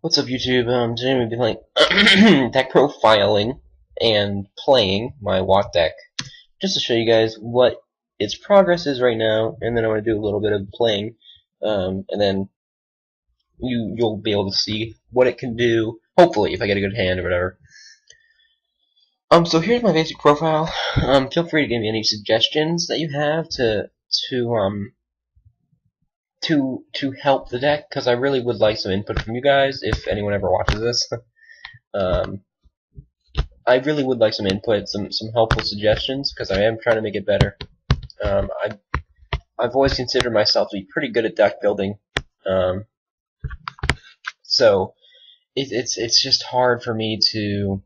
What's up, YouTube? Today we'll be playing deck profiling and playing my Watt deck, just to show you guys what its progress is right now, and then I want to do a little bit of playing, and then you'll be able to see what it can do. Hopefully, if I get a good hand or whatever. So here's my basic profile. Feel free to give me any suggestions that you have to help the deck, because I really would like some input from you guys if anyone ever watches this. I really would like some input, some helpful suggestions, because I am trying to make it better. I've always considered myself to be pretty good at deck building, so it's just hard for me to.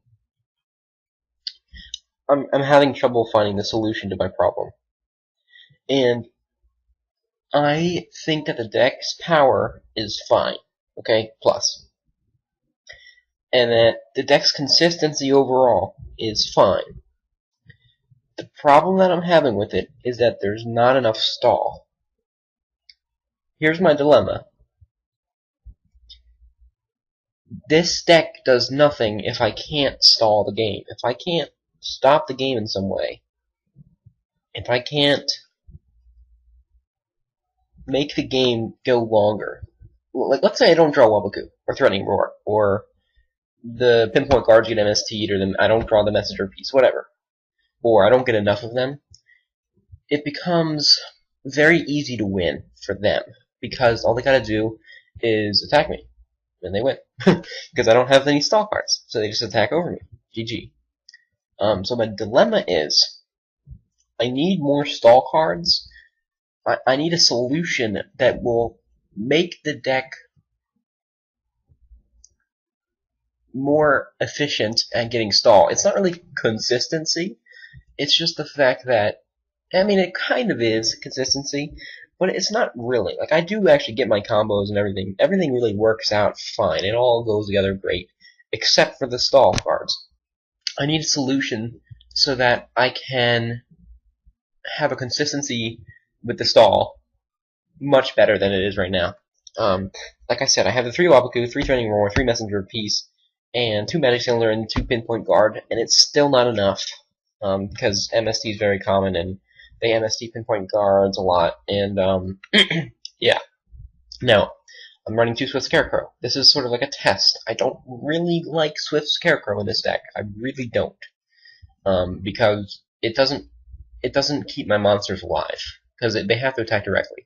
I'm having trouble finding the solution to my problem, and I think that the deck's power is fine, okay, plus. And that the deck's consistency overall is fine. The problem that I'm having with it is that there's not enough stall. Here's my dilemma. This deck does nothing if I can't stall the game. If I can't stop the game in some way. If I can't make the game go longer. Like, let's say I don't draw Wabaku, or Threatening Roar, or the pinpoint guards get MST'd, or I don't draw the messenger piece, whatever. Or I don't get enough of them. It becomes very easy to win for them, because all they gotta do is attack me, and they win. Because I don't have any stall cards, so they just attack over me. GG. So my dilemma is, I need more stall cards. I need a solution that will make the deck more efficient at getting stall. It's not really consistency. It's just the fact that, I mean, it kind of is consistency, but it's not really. Like, I do actually get my combos and everything. Everything really works out fine. It all goes together great, except for the stall cards. I need a solution so that I can have a consistency with the stall much better than it is right now. Like I said, I have the 3 Wabaku, 3 Threatening Roar, 3 Messenger Piece, and 2 Magic Cylinder and 2 Pinpoint Guard, and it's still not enough, because MST is very common, and they MST Pinpoint Guards a lot, and, yeah. Now, I'm running 2 Swift Scarecrow. This is sort of like a test. I don't really like Swift Scarecrow in this deck. I really don't. Because it doesn't keep my monsters alive, because they have to attack directly.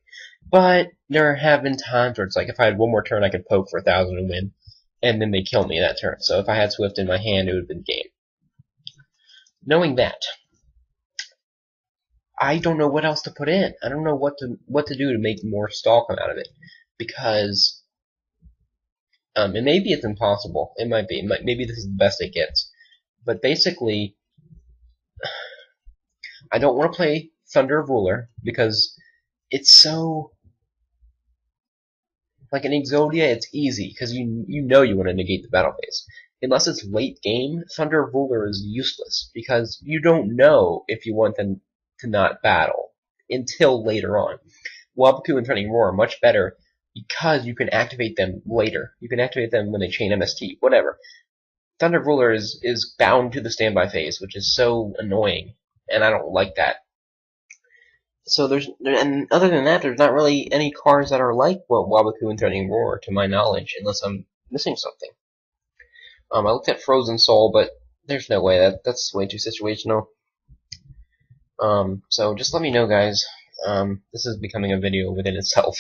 But there have been times where it's like, if I had one more turn, I could poke for 1,000 and win, and then they kill me that turn. So if I had Swift in my hand, it would have been game. Knowing that, I don't know what else to put in. I don't know what to do to make more stall come out of it, because and maybe it's impossible. It might be. Maybe this is the best it gets. But basically, I don't want to play Thunder of Ruler because it's so. Like in Exodia, it's easy because you know you want to negate the battle phase. Unless it's late game, Thunder of Ruler is useless because you don't know if you want them to not battle until later on. Wabaku and Threatening Roar are much better because you can activate them later. You can activate them when they chain MST, whatever. Thunder of Ruler is bound to the standby phase, which is so annoying, and I don't like that. So and other than that, there's not really any cards that are like Wabaku and Threatening Roar, to my knowledge, unless I'm missing something. I looked at Frozen Soul, but there's no way. That's way too situational. So just let me know, guys. This is becoming a video within itself.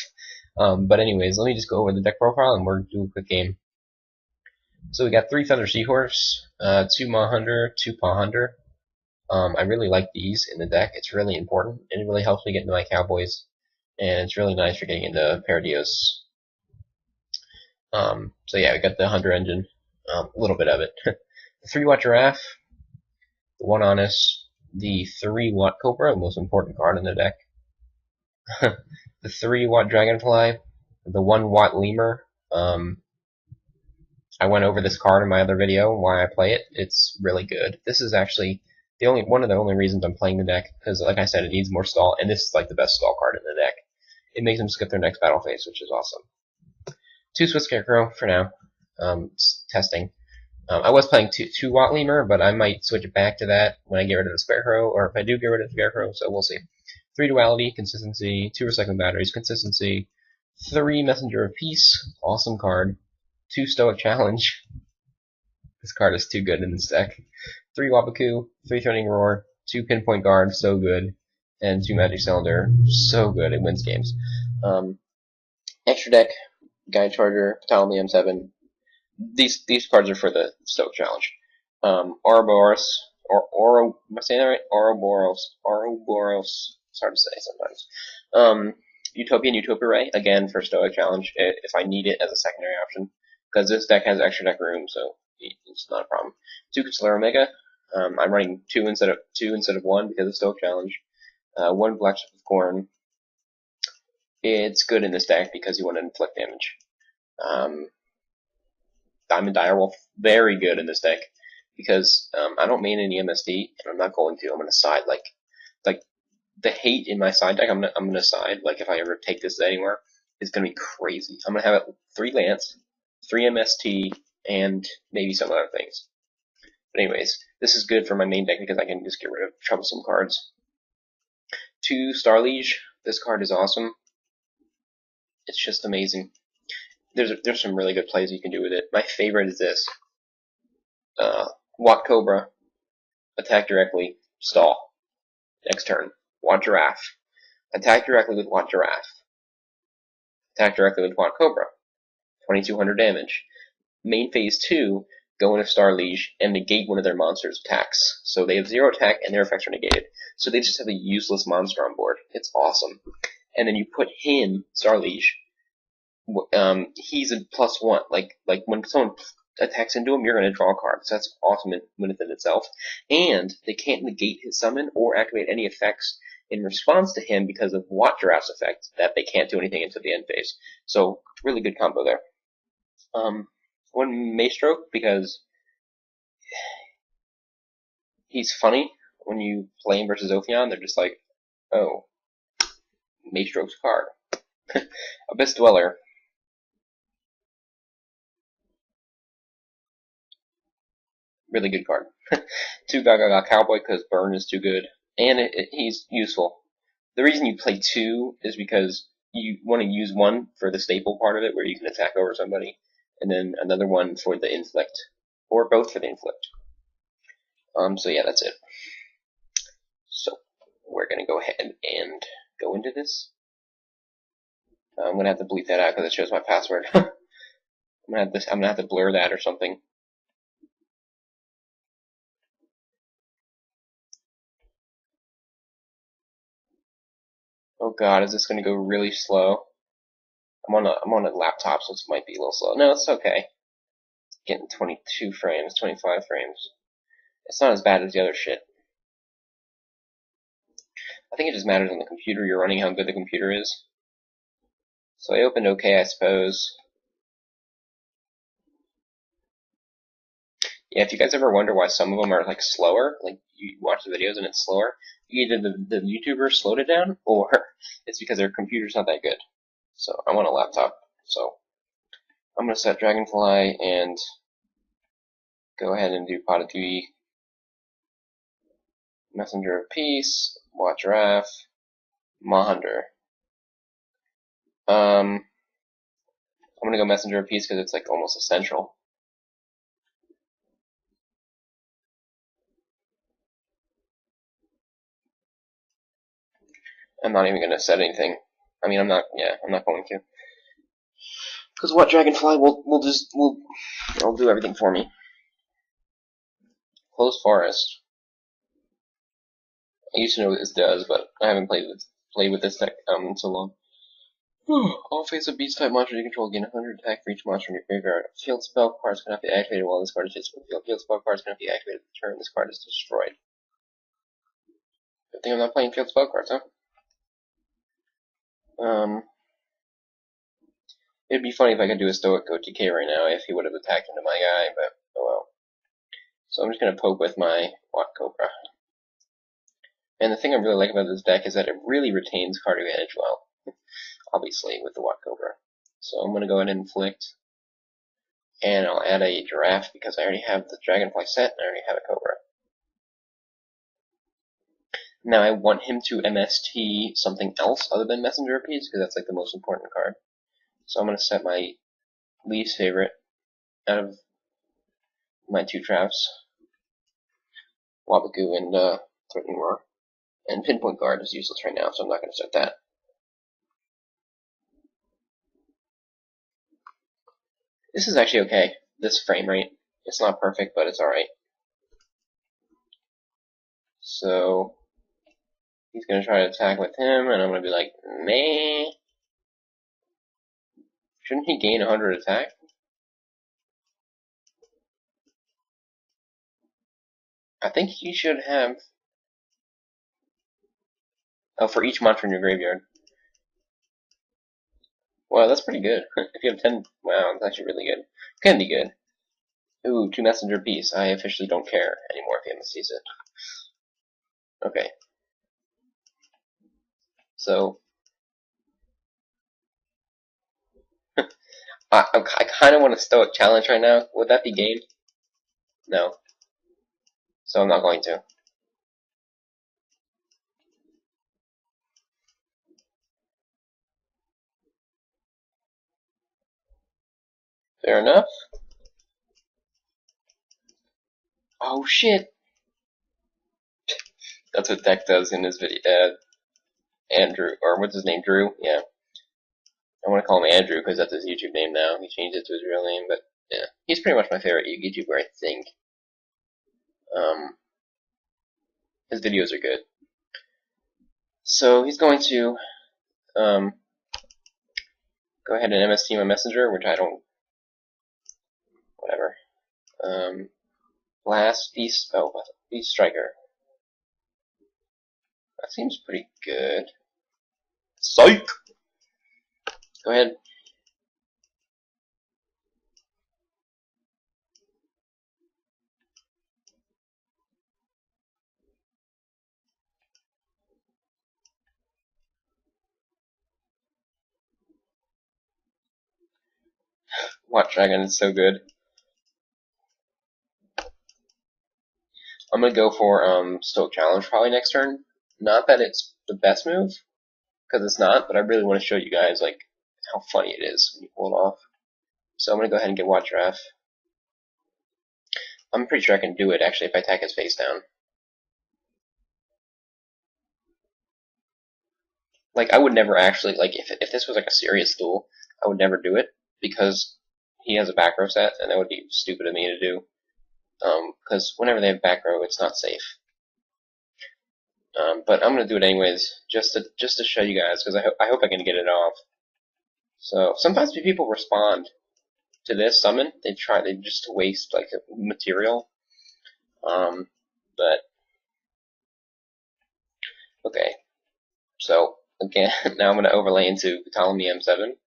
But anyways, let me just go over the deck profile and we're do a quick game. So we got 3 Thunder Seahorse, 2 Maw Hunter, 2 Paw Hunter. I really like these in the deck. It's really important, and it really helps me get into my Cowboys, and it's really nice for getting into Paradios. So yeah, we got the Hunter engine, a little bit of it. The 3 Watt Giraffe, the 1 Honest, the 3 Watt Cobra, the most important card in the deck. The 3 Watt Dragonfly, the 1 Watt Lemur. I went over this card in my other video, why I play it. It's really good. This is actually one of the only reasons I'm playing the deck, because like I said, it needs more stall, and this is like the best stall card in the deck. It makes them skip their next battle phase, which is awesome. 2 Swift Scarecrow for now. testing. I was playing 2 Watt Lemur, but I might switch it back to that when I get rid of the Scarecrow, or if I do get rid of the Scarecrow, so we'll see. 3 Duality, consistency, 2 Recycling Batteries, consistency, 3 Messenger of Peace, awesome card, 2 Stoic Challenge. This card is too good in this deck. 3 Wabaku, 3 Threatening Roar, 2 Pinpoint Guard, so good, and 2 Magic Cylinder, so good, it wins games. Extra deck, Guide Charger, Ptolemy M7. These cards are for the Stoic Challenge. Ouroboros, am I saying that right? Ouroboros. It's hard to say sometimes. Utopia and Utopia Ray, again for Stoic Challenge, if I need it as a secondary option, because this deck has extra deck room, so it's not a problem. 2 Consular Omega. I'm running 2 instead of 1 because of Stoic Challenge. 1 Black Ship of Corn. It's good in this deck because you want to inflict damage. Diamond Direwolf, very good in this deck because I don't main any MSD and I'm not going to. I'm going to side like the hate in my side deck. I'm gonna side like if I ever take this anywhere, it's gonna be crazy. I'm gonna have it 3 Lance, 3 MST, and maybe some other things. But anyways, this is good for my main deck because I can just get rid of troublesome cards. 2 Star Liege. This card is awesome. It's just amazing. There's some really good plays you can do with it. My favorite is this. Watt Cobra. Attack directly. Stall. Next turn. Watt Giraffe. Attack directly with Watt Giraffe. Attack directly with Watt Cobra. 2200 damage. Main phase 2, go into Star Liege and negate one of their monsters' attacks. So they have 0 attack and their effects are negated. So they just have a useless monster on board. It's awesome. And then you put him, Star Liege, he's a +1. Like when someone attacks into him, you're going to draw a card. So that's awesome in within itself. And they can't negate his summon or activate any effects in response to him because of Watt Giraffe's effect that they can't do anything until the end phase. So really good combo there. 1 Maestroke because he's funny. When you play him versus Ophion, they're just like, oh, Maestroke's card. Abyss Dweller. Really good card. 2 Gaga Cowboy because Burn is too good. And he's useful. The reason you play 2 is because you want to use 1 for the staple part of it where you can attack over somebody. And then another 1 for the inflict. Or both for the inflict. So yeah, that's it. So we're gonna go ahead and go into this. I'm gonna have to bleep that out because it shows my password. I'm gonna have to blur that or something. Oh god, is this gonna go really slow? I'm on a laptop, so it might be a little slow. No, it's okay. It's getting 22 frames, 25 frames. It's not as bad as the other shit. I think it just matters on the computer you're running, how good the computer is. So I opened OK, I suppose. Yeah, if you guys ever wonder why some of them are like slower, like you watch the videos and it's slower, either the YouTuber slowed it down, or it's because their computer's not that good. So I'm on a laptop, so I'm gonna set Dragonfly and go ahead and do Pot of Duty, Messenger of Peace, Watt Giraffe, Maw-Hunter. I'm gonna go Messenger of Peace because it's like almost essential. I'm not even gonna set anything. I mean, I'm not going to. Because what Dragonfly will do everything for me. Closed Forest. I used to know what this does, but I haven't played with this deck in so long. All face-up beast type monsters you control gain 100 attack for each monster in your graveyard. Field spell cards cannot be activated while this card is physical field. Field spell cards cannot be activated at the turn this card is destroyed. Good thing I'm not playing field spell cards, huh? It'd be funny if I could do a Stoic Go TK right now if he would have attacked into my guy, but oh well. So I'm just gonna poke with my Watt Cobra. And the thing I really like about this deck is that it really retains card advantage well. Obviously, with the Watt Cobra. So I'm gonna go ahead and inflict. And I'll add a giraffe because I already have the dragonfly set and I already have a cobra. Now I want him to MST something else other than messenger piece because that's like the most important card. So I'm going to set my least favorite out of my two traps, Wabagoo and Threatening Roar. And Pinpoint Guard is useless right now, so I'm not going to set that. This is actually okay, this frame rate. It's not perfect, but it's alright. So he's going to try to attack with him, and I'm going to be like, meh. Shouldn't he gain 100 attack? I think he should have... Oh, for each monster in your graveyard. Wow, that's pretty good. If you have 10... Wow, that's actually really good. Can be good. Ooh, 2 messenger piece. I officially don't care anymore if he MSCs it. Okay. So... I kind of want a Stoic Challenge right now. Would that be game? No. So I'm not going to. Fair enough. Oh shit! That's what Deck does in his video. Andrew, or what's his name? Drew? Yeah. I want to call him Andrew because that's his YouTube name now. He changed it to his real name, but yeah. He's pretty much my favorite YouTuber, I think. His videos are good. So he's going to go ahead and MST my messenger, which I don't. Whatever. Blast, Beast. Oh, Beast Striker. That seems pretty good. Psych! Go ahead. Watch Dragon is so good. I'm gonna go for Stoic Challenge probably next turn. Not that it's the best move, because it's not, but I really want to show you guys like how funny it is when you pull it off. So I'm gonna go ahead and get Watch Ref. I'm pretty sure I can do it actually if I attack his face down. Like I would never actually like if this was like a serious duel, I would never do it because he has a back row set and that would be stupid of me to do. Because whenever they have back row, it's not safe. But I'm gonna do it anyways, just to show you guys, because I hope I can get it off. So sometimes people respond to this summon. They just waste like material. But okay. So again, now I'm gonna overlay into Ptolemy M7,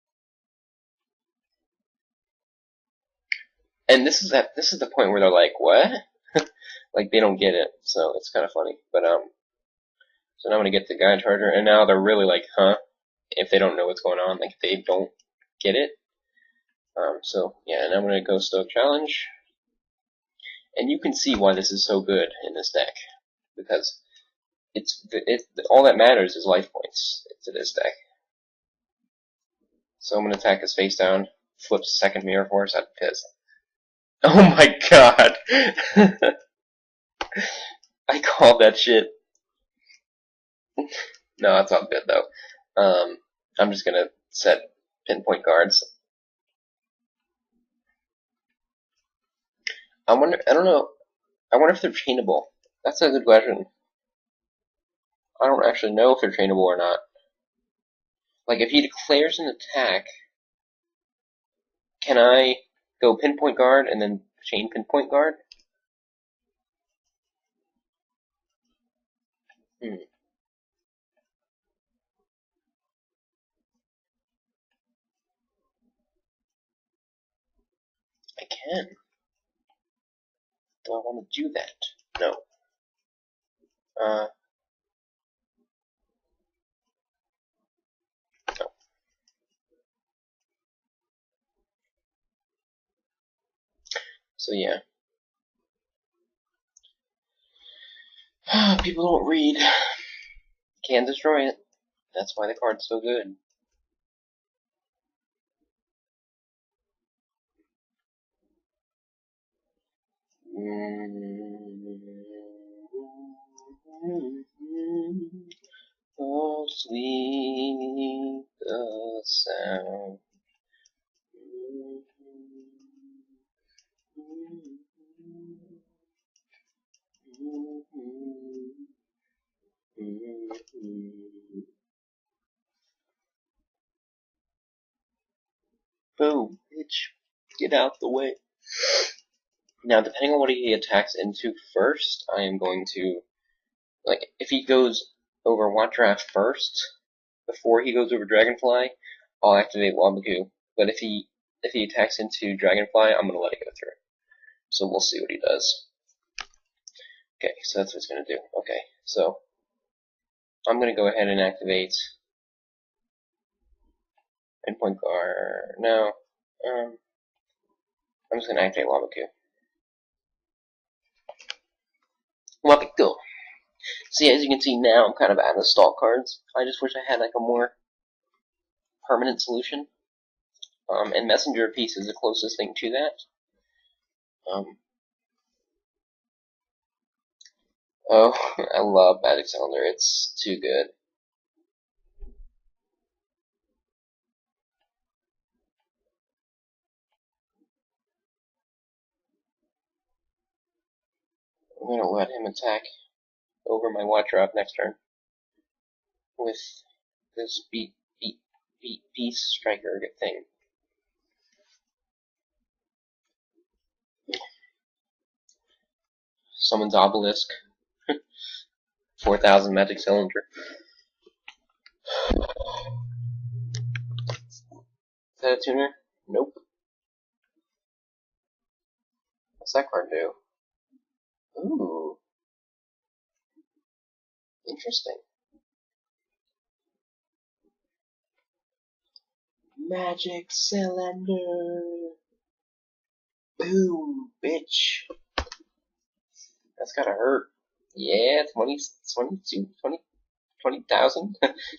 and this is the point where they're like, what? Like they don't get it. So it's kind of funny. But so now I'm gonna get the Guide Charger, and now they're really like, huh? If they don't know what's going on, like if they don't get it. So yeah, and I'm gonna go Stoic Challenge, and you can see why this is so good in this deck because all that matters is life points to this deck. So I'm gonna attack his face down, flips second Mirror Force. I'm pissed. Oh my god! I called that shit. No, that's not good though. I'm just gonna set Pinpoint Guards. I don't know. I wonder if they're chainable. That's a good question. I don't actually know if they're trainable or not. Like, if he declares an attack, can I go Pinpoint Guard and then chain Pinpoint Guard? I can. Do I want to do that? No. No. So yeah. People don't read. Can't destroy it. That's why the card's so good. Oh, sweet the sound. Boom, bitch. Get out the way. Now, depending on what he attacks into first, I am going to, like, if he goes over Watt Draft first, before he goes over Dragonfly, I'll activate Waboku. But if he attacks into Dragonfly, I'm gonna let it go through. So we'll see what he does. Okay, so that's what he's gonna do. Okay, so I'm gonna go ahead and activate Endpoint Guard. No, I'm just gonna activate Waboku. Waboku. See, as you can see now, I'm kind of out of stall cards. I just wish I had like a more permanent solution. And Messenger of Peace is the closest thing to that. Oh, I love Magic Cylinder. It's too good. I'm gonna let him attack over my Watch Drop next turn with this beast striker thing. Summons Obelisk. 4,000 Magic Cylinder. Is that a tuner? Nope. What's that card do? Ooh. Interesting. Magic Cylinder. Boom, bitch. That's gotta hurt. Yeah, 20,000?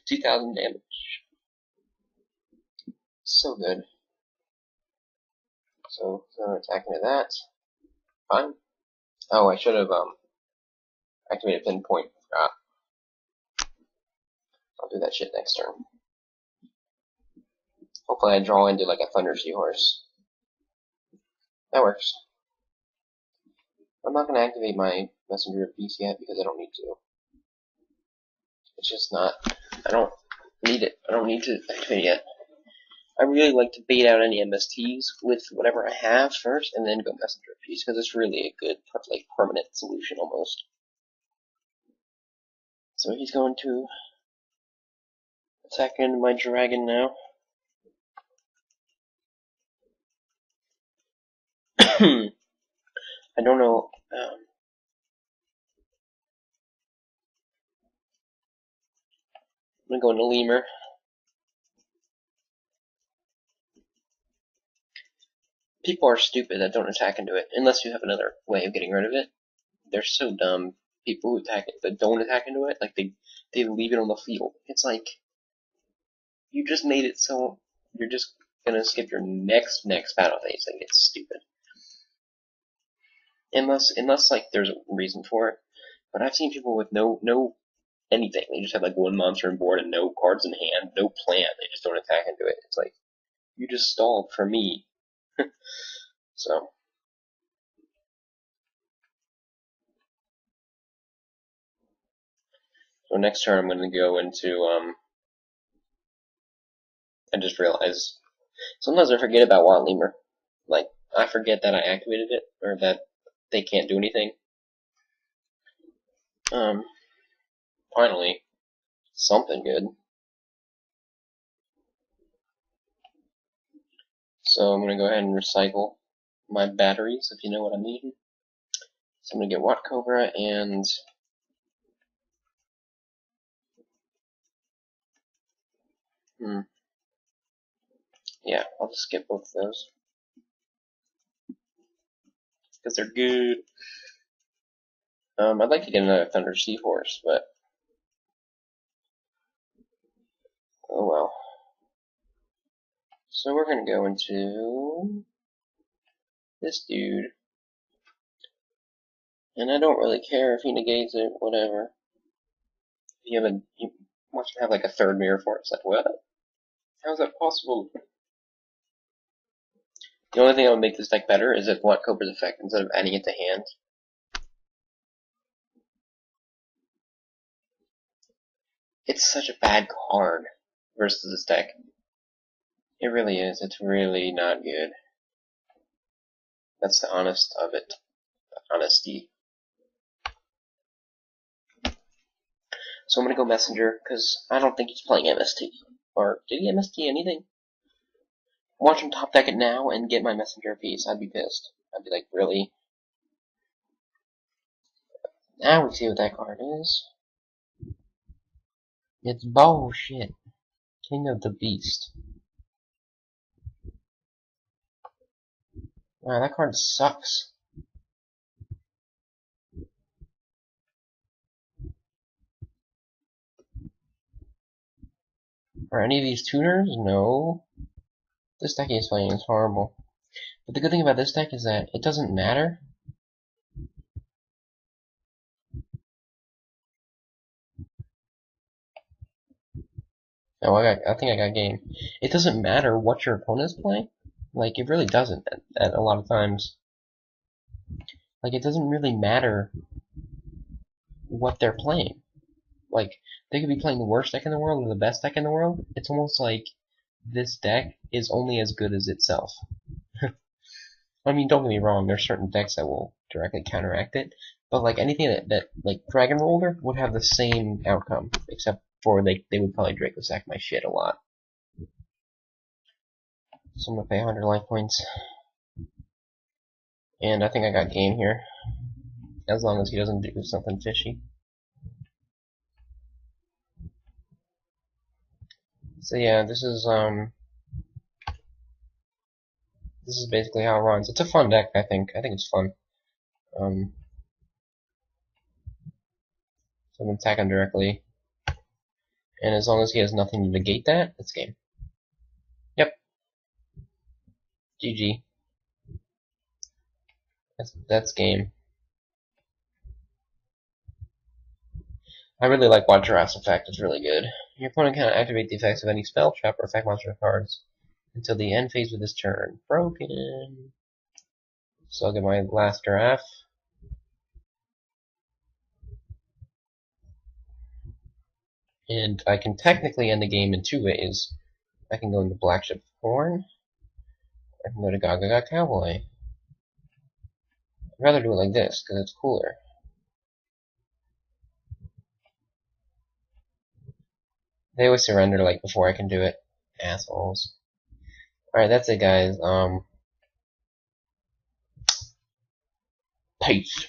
2,000 damage. So good. So attacking to that. Fine. Oh, I should have activated Pinpoint. Forgot. I'll do that shit next turn. Hopefully I draw into like a Thunder Seahorse. That works. I'm not going to activate my Messenger of Peace yet because I don't need to. It's just not. I don't need it. I don't need to activate it yet. I really like to bait out any MSTs with whatever I have first, and then go Messenger of Peace because it's really a good, like, permanent solution almost. So he's going to attack into my dragon now. I don't know. I'm gonna go into Lemur. People are stupid that don't attack into it, unless you have another way of getting rid of it. They're so dumb. People who attack it that don't attack into it, like they leave it on the field. It's like you just made it so you're just gonna skip your next battle phase. Like it's stupid. Unless like there's a reason for it. But I've seen people with no anything. They just have like one monster on board and no cards in hand, no plan. They just don't attack into it. It's like you just stalled for me. So next turn I'm gonna go into I just realized sometimes I forget about Wild Lemur. Like I forget that I activated it or that they can't do anything. Finally, something good. So I'm gonna go ahead and recycle my batteries, if you know what I mean. So I'm gonna get Watt Cobra and yeah, I'll just skip both of those. because they're good. I'd like to get another Thunder Seahorse, but oh well. So we're gonna go into this dude, and I don't really care if he negates it, whatever. If you want to have like a third mirror for it, it's like what? How's that possible? The only thing that would make this deck better is if Black Cobra's effect instead of adding it to hand. It's such a bad card versus this deck. It really is. It's really not good. That's the honest of it. The honesty. So I'm gonna go Messenger, because I don't think he's playing MST. Or, did he MST anything? Watch him top deck it now and get my Messenger piece. I'd be pissed. I'd be like, really? Now we see what that card is. It's bullshit. King of the Beast. Wow, that card sucks. Are any of these tuners? No. This deck he's playing is horrible. But the good thing about this deck is that it doesn't matter. Oh, I think I got game. It doesn't matter what your opponent's playing. Like, it really doesn't at a lot of times. Like, it doesn't really matter what they're playing. Like, they could be playing the worst deck in the world or the best deck in the world. It's almost like this deck is only as good as itself. I mean, don't get me wrong, there's certain decks that will directly counteract it, but like anything that like Dragon Roller would have the same outcome, except for they would probably Draco Sack my shit a lot. So I'm gonna pay 100 life points. And I think I got game here. As long as he doesn't do something fishy. So yeah, this is basically how it runs. It's a fun deck, I think. I think it's fun. So I'm gonna attack him directly. And as long as he has nothing to negate that, it's game. Yep. GG. That's game. I really like Watcher's effect, it's really good. Your opponent cannot activate the effects of any spell, trap, or effect monster cards until the end phase of this turn. Broken. So I'll get my last giraffe. And I can technically end the game in two ways. I can go into Black Ship Horn, or I can go to Gaga Cowboy. I'd rather do it like this, because it's cooler. They always surrender like before I can do it. Assholes. Alright, that's it guys. Peace.